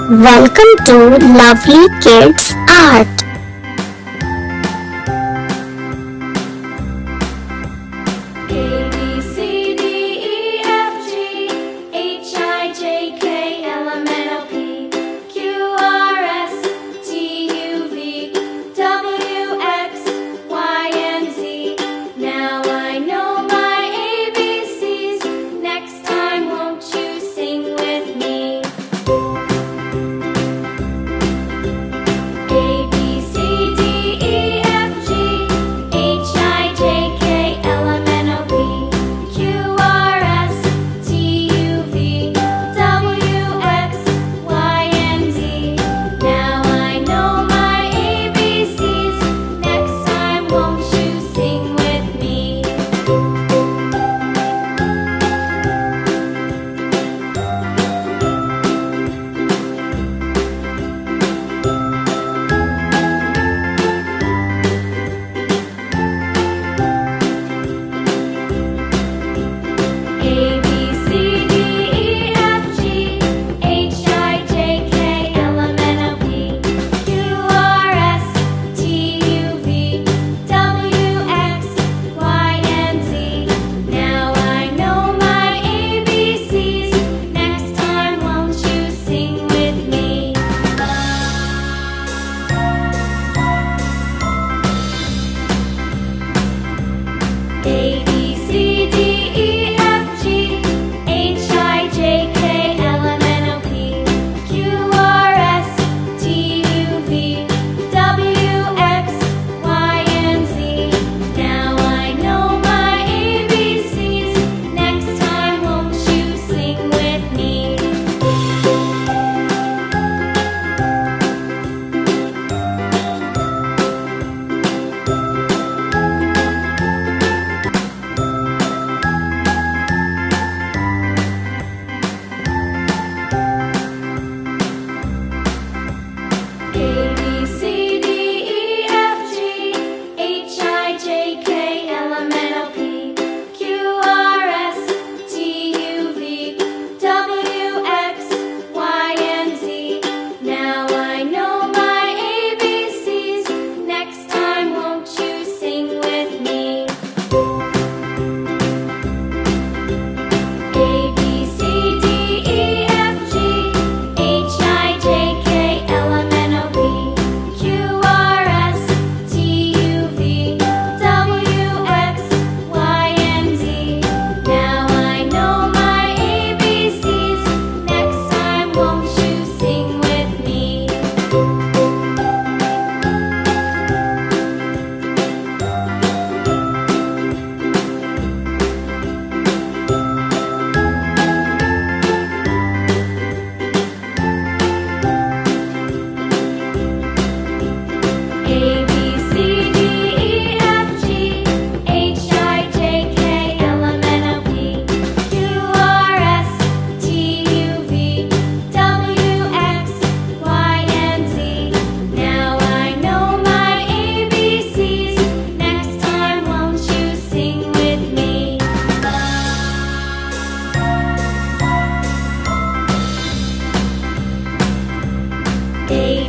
Welcome to Lovely Kids Art. A B C D E F G H I J K L M N O P Q R S T U V W X Y and Z. Now I know my ABCs. Next time, won't you sing with me? A B C D E F G H I J K L M N O P Q R S T U V W X Y and Z. Now I know my ABCs. Next time, won't you sing with me? A B C D E F G H I J K L M N O P Q R S T U V W X Y and Z. Now I know my ABCs. Next time, won't you sing with me? A B C D E F G H I J K L M N O P Q R S T U V W X Y and Z. Now I know my ABCs. Next time, won't you sing with me? A B C D E F G H I J K L M N O P Q R S T U V W X Y and Z. Now I know my ABCs. Next time, won't you sing with me? A B C D E F G H I J K L M N O P Q R S T U V W X Y and Z. Now I know my ABCs. Next time, won't you sing with me? A B C D E F G H I J K L M N O P Q R S T U V W X Y and Z. Now I know my ABCs. Next time, won't you sing with me? A